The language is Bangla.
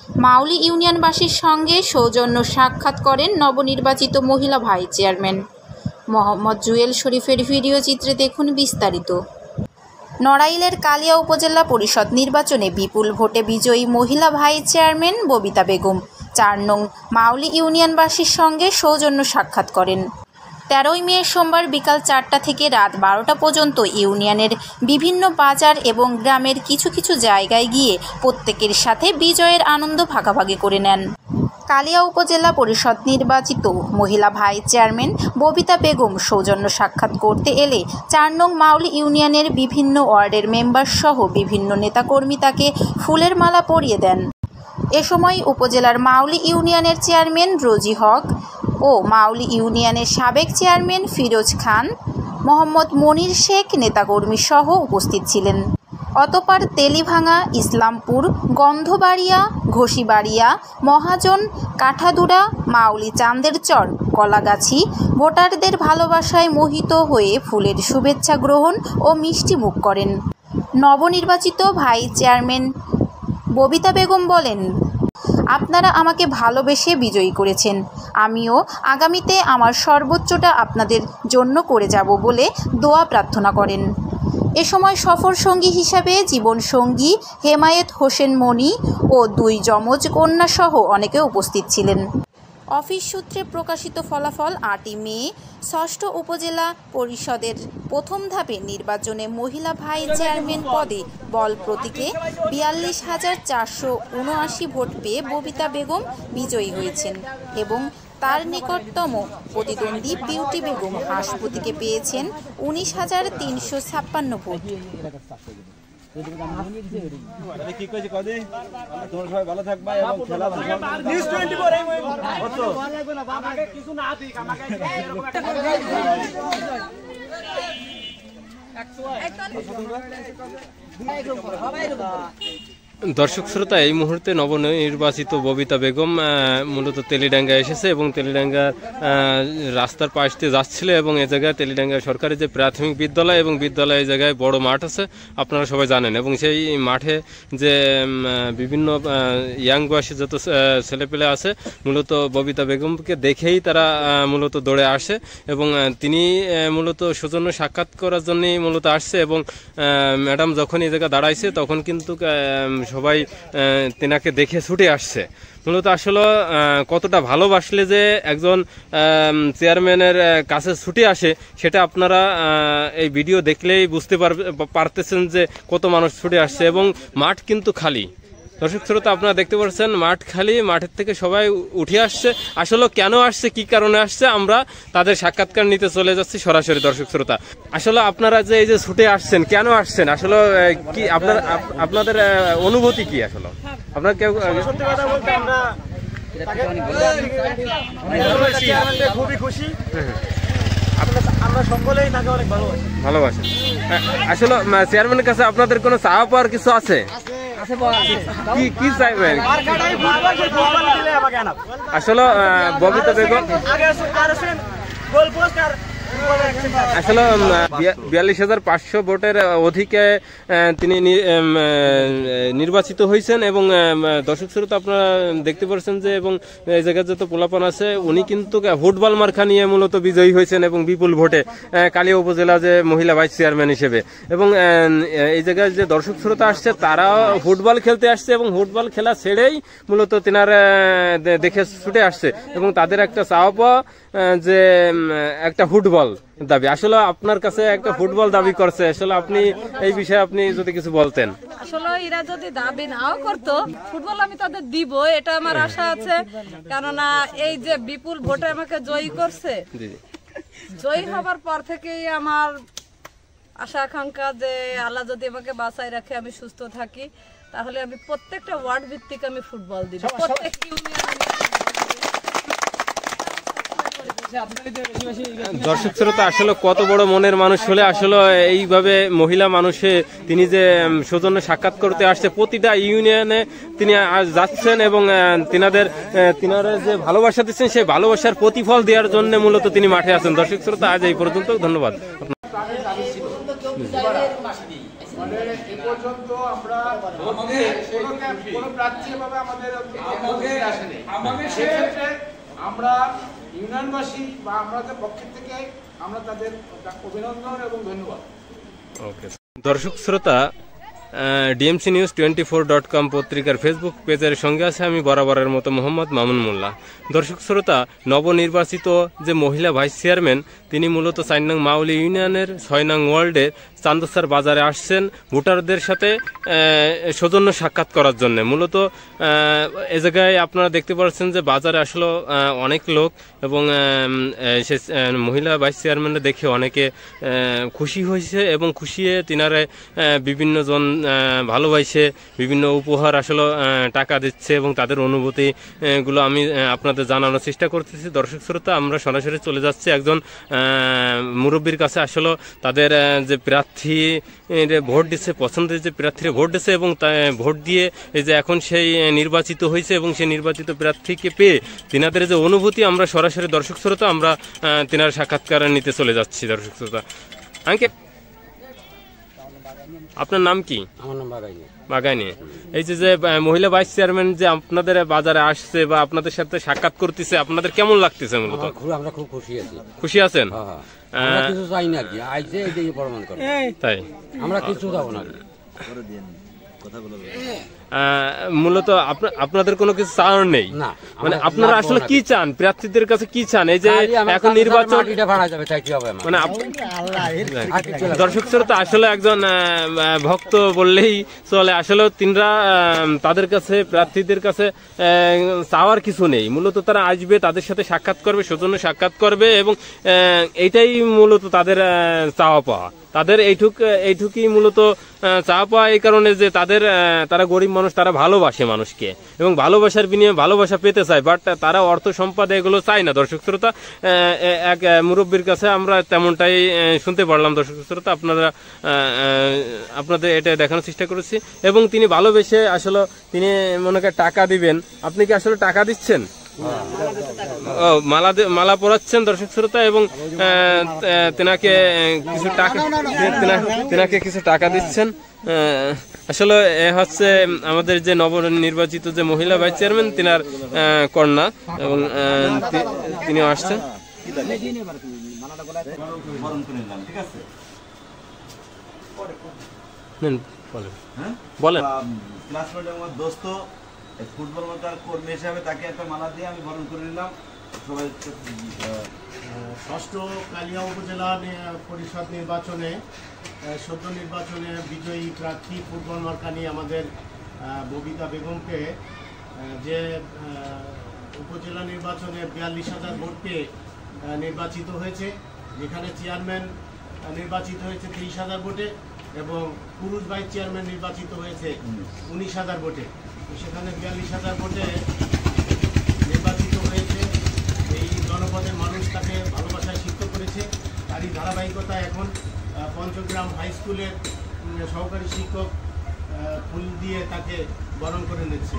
মাউলি ইউনিয়নবাসীর সঙ্গে সৌজন্য সাক্ষাৎ করেন নবনির্বাচিত মহিলা ভাইস চেয়ারম্যান। মোহাম্মদ জুয়েল শরীফের ভিডিও চিত্রে দেখুন বিস্তারিত। নড়াইলের কালিয়া উপজেলা পরিষদ নির্বাচনে বিপুল ভোটে বিজয়ী মহিলা ভাইস চেয়ারম্যান ববিতা বেগম ৪ নং মাউলি ইউনিয়নবাসীর সঙ্গে সৌজন্য সাক্ষাৎ করেন। ১৩ই মে সোমবার বিকাল ৪টা থেকে রাত ১২টা পর্যন্ত ইউনিয়নের বিভিন্ন বাজার এবং গ্রামের কিছু কিছু জায়গায় গিয়ে প্রত্যেকের সাথে বিজয়ের আনন্দ ভাগাভাগি করে নেন। কালিয়া উপজেলা পরিষদ নির্বাচিত মহিলা ভাইস চেয়ারম্যান ববিতা বেগম সৌজন্য সাক্ষাৎ করতে এলে ৪ নং মাউলি ইউনিয়নের বিভিন্ন ওয়ার্ডের মেম্বার সহ বিভিন্ন নেতাকর্মী তাকে ফুলের মালা পরিয়ে দেন। এ সময় উপজেলার মাউলি ইউনিয়নের চেয়ারম্যান রোজি হক ও মাউলি ইউনিয়নের সাবেক চেয়ারম্যান ফিরোজ খান, মোহাম্মদ মনির শেখ নেতাকর্মী সহ উপস্থিত ছিলেন। অতঃপর তেলিভাঙা, ইসলামপুর, গন্ধবাড়িয়া, ঘষিবাড়িয়া, মহাজন, কাঠাদুড়া, মাউলি চান্দের চর, কলাগাছি ভোটারদের ভালোবাসায় মোহিত হয়ে ফুলের শুভেচ্ছা গ্রহণ ও মিষ্টি মুখ করেন। নবনির্বাচিত ভাইস চেয়ারম্যান ববিতা বেগম বলেন, আপনারা আমাকে ভালোবেসে বিজয়ী করেছেন। আমিও আগামীতে আমার সর্বোচ্চটা আপনাদের জন্য করে যাব বলে দোয়া প্রার্থনা করেন। এ সময় সফর সঙ্গী হিসাবে জীবনসঙ্গী হেমায়েত হোসেন মনি ও 2 যমজ কন্যা সহ অনেকে উপস্থিত ছিলেন। অফিস সূত্রে প্রকাশিত ফলাফল 8ই মে ষষ্ঠ উপজেলা পরিষদের প্রথম ধাপে নির্বাচনে মহিলা ভাইস চেয়ারম্যান পদে বল প্রতীকে ৪২,৪৭৯ ভোট পেয়ে ববিতা বেগম বিজয়ী হয়েছেন এবং তার নিকটতম প্রতিদ্বন্দ্বী বিউটি বেগম হাঁস প্রতীকে পেয়েছেন ১৯,৩৫৬ ভোট। দর্শক শ্রোতা, এই মুহূর্তে নবনির্বাচিত ববিতা বেগম মূলত তেলিডাঙ্গা এসেছে এবং তেলিডাঙ্গা রাস্তার পাশ দিয়ে যাচ্ছিল এবং এ জায়গায় তেলিডাঙ্গা সরকারি যে প্রাথমিক বিদ্যালয় এবং বিদ্যালয় এই জায়গায় বড় মাঠ আছে আপনারা সবাই জানেন এবং সেই মাঠে যে বিভিন্ন ইয়াং বয়সী যত ছেলেপেলে আছে মূলত ববিতা বেগমকে দেখেই তারা মূলত দৌড়ে আসে এবং তিনি মূলত সৌজন্য সাক্ষাৎ করার জন্যই মূলত আসছে এবং ম্যাডাম যখন এই জায়গায় দাঁড়াইছে তখন কিন্তু সবাই তেনাকে দেখে ছুটে আসছে। মূলত আসলে কতটা ভালোবাসলে যে একজন চেয়ারম্যানের কাছে ছুটে আসে সেটা আপনারা এই ভিডিও দেখলেই বুঝতে পারতেছেন যে কত মানুষ ছুটে আসছে এবং মাঠ কিন্তু খালি। দর্শক শ্রোতা, আপনারা দেখতে পাচ্ছেন মাঠ খালি, মাঠের থেকে সবাই উঠে আসছে। আসলে কেন আসছে, কি কারণে আসছে, আমরা তাদের সাক্ষাৎকার নিতে চলে যাচ্ছি সরাসরি। দর্শক শ্রোতা, আসলে আপনারা যে এই যে ছুটে আসছেন, কেন আসছেন, আসলে কি আপনাদের অনুভূতি কি? আসলে আপনারা কেউ সত্যি কথা বলতে আমরা খুবই খুশি, আমরা সকলেই তাকে অনেক ভালোবাসি। আসলে চেয়ারম্যানের কাছে আপনাদের কোনো চাওয়া পাওয়ার কিছু আছে? কি চাইবেন? আসলে ববিতা বেগম আসলে ৪২,৫০০ ভোটের অধিকে তিনি নির্বাচিত হয়েছেন এবং দর্শক শ্রোতা আপনারা দেখতে পাচ্ছেন যে এবং এই জায়গায় যত পোলাপান আছে উনি কিন্তু ফুটবল মার্কা নিয়ে মূলত বিজয়ী হয়েছেন এবং বিপুল ভোটে কালিয়া উপজেলা যে মহিলা ভাইস চেয়ারম্যান হিসেবে। এবং এই জায়গায় যে দর্শক শ্রোতা আসছে তারা ফুটবল খেলতে আসছে এবং ফুটবল খেলা ছেড়েই মূলত তেনার দেখে ছুটে আসছে এবং তাদের একটা চাওয়া পাওয়া যে একটা ফুটবল দাবি। আসলে আপনার কাছে একটা ফুটবল দাবি করছে, আসলে আপনি এই বিষয়ে আপনি যদি কিছু বলতেন। আসলে এরা যদি দাবি নাও করতো ফুটবল আমি তাদের দিব, এটা আমার আশা আছে। কেননা এই যে বিপুল ভোটে আমাকে জয়ী করছে, জয়ী হবার পর থেকেই আমার আশা আকাঙ্ক্ষা যে আল্লাহ যদি আমাকে বাঁচায় রাখে, আমি সুস্থ থাকি, তাহলে আমি প্রত্যেকটা ওয়ার্ড ভিত্তিক আমি ফুটবল দিব, প্রত্যেক ইউনিয়নে। দর্শক শ্রোতা, আসলে কত বড় মনের মানুষ হলে আসলে এইভাবে মহিলা মানুষে তিনি যে সৌজন্য সাক্ষাৎ করতে আসছে, প্রতিটা ইউনিয়নে তিনি যাচ্ছেন এবং তিনারা যে ভালোবাসা দিচ্ছেন সেই ভালোবাসার প্রতিফল দেওয়ার জন্য মূলত তিনি মাঠে আছেন। দর্শক শ্রোতা, আজ এই পর্যন্ত, ধন্যবাদ। পর্যন্ত আমরা কোনো প্রার্থী এভাবে আমাদের আসেনি। সেক্ষেত্রে আমরা ইউনিয়নবাসী বা আমাদের পক্ষের থেকে আমরা তাদের অভিনন্দন এবং ধন্যবাদ। ওকে দর্শক শ্রোতা, ডিএমসি নিউজ 24.com পত্রিকার ফেসবুক পেজের সঙ্গে আছে আমি বরাবরের মতো মোহাম্মদ মামুন মোল্লা। দর্শক শ্রোতা, নবনির্বাচিত যে মহিলা ভাইস চেয়ারম্যান তিনি মূলত 4 নং মাউলি ইউনিয়নের 6 নং ওয়ার্ডের চান্দসার বাজারে আসছেন ভোটারদের সাথে সৌজন্য সাক্ষাৎ করার জন্য। মূলত এ জায়গায় আপনারা দেখতে পাচ্ছেন যে বাজারে আসলে অনেক লোক এবং সে মহিলা ভাইস চেয়ারম্যানরা দেখে অনেকে খুশি হয়েছে এবং খুশিয়ে তিনারা বিভিন্ন জন ভালোবাসে বিভিন্ন উপহার আসলে টাকা দিচ্ছে এবং তাদের অনুভূতিগুলো আমি আপনাদের জানানোর চেষ্টা করতেছি। দর্শক শ্রোতা, আমরা সরাসরি চলে যাচ্ছি একজন মুরব্বীর কাছে। আসলে তাদের যে প্রার্থী ভোট দিচ্ছে, পছন্দের যে প্রার্থীরা ভোট দিচ্ছে এবং ভোট দিয়ে এই যে এখন সেই নির্বাচিত হয়েছে এবং সেই নির্বাচিত প্রার্থীকে পেয়ে তিনাদের যে অনুভূতি আমরা সরাসরি দর্শক শ্রোতা আমরা তিনার সাক্ষাৎকার নিতে চলে যাচ্ছি। দর্শক শ্রোতা, আপনার নাম কি? আমার নাম বাগাইনি। বাগাইনি। এই যে মহিলা ভাইস চেয়ারম্যান যে আপনাদের বাজারে আসছে বা আপনাদের সাথে সাক্ষাৎ করতেছে, আপনাদের কেমন লাগতেছে? মূলত আমরা খুব খুশি আছি। খুশি আছেন? আমরা কিছু চাই না, কি আইছে এই প্রমাণ করে তাই আমরা কিছু যাবো না। মূলত আপনাদের কোনো কিছু চাওয়ার নেই, মানে আপনারা আসলে কি চান? প্রার্থীদের কাছে কি চান? এই যে এখন নির্বাচন মানে দর্শক শ্রোতা, আসলে একজন ভক্ত বললেই চলে। আসলে তিনরা তাদের কাছে প্রার্থীদের কাছে চাওয়ার কিছু নেই। মূলত তারা আসবে, তাদের সাথে সাক্ষাৎ করবে, সৌজন্য সাক্ষাৎ করবে এবং এইটাই মূলত তাদের চাওয়া পাওয়া। তাদের এইটুকুই মূলত চাওয়া পাওয়া, এই কারণে যে তারা গরিব মানুষ, তারা ভালোবাসে মানুষকে এবং ভালোবাসার বিনিময়ে ভালোবাসা পেতে চায়, বাট তারা অর্থ সম্পদ এগুলো চায় না। দর্শক শ্রোতা, এক মুরব্বীর কাছে আমরা তেমনটাই শুনতে পারলাম। দর্শক শ্রোতা, আপনাদের এটা দেখানোর চেষ্টা করেছি এবং তিনি ভালোবেসে আসলে তিনি মনে করেন টাকা দিবেন। আপনি কি আসলে টাকা দিচ্ছেন? মালা পরাচ্ছেন দর্শক শ্রোতা এবং তেনাকে কিছু টাকা দিচ্ছেন। আসলে হচ্ছে আমাদের যে নবনির্বাচিত যে মহিলা ভাইস চেয়ারম্যান তিনার কন্যা এবং তিনি আসছেন। বলেন। দোস্ত ফুটবল মাতার কর্মী হিসাবে তাকে একটা মালা দিয়ে আমি বরণ করে নিলাম। সবাই ষষ্ঠ কালিয়া উপজেলা পরিষদ নির্বাচনে সদ্য নির্বাচনে বিজয়ী প্রার্থী ফুটবল মার্কা নিয়ে আমাদের ববিতা বেগমকে যে উপজেলা নির্বাচনে 42,000 ভোট পেয়ে নির্বাচিত হয়েছে, যেখানে চেয়ারম্যান নির্বাচিত হয়েছে 30,000 ভোটে এবং পুরুষ ভাইস চেয়ারম্যান নির্বাচিত হয়েছে 19,000 ভোটে। সেখানে 42,000 ভোটে নির্বাচিত হয়েছে। এই জনপদের মানুষ তাকে ভালোবাসায় সিদ্ধ করেছে। তারই ধারাবাহিকতায় এখন পঞ্চগ্রাম হাই স্কুলের সহকারী শিক্ষক ফুল দিয়ে তাকে বরণ করে নিচ্ছে।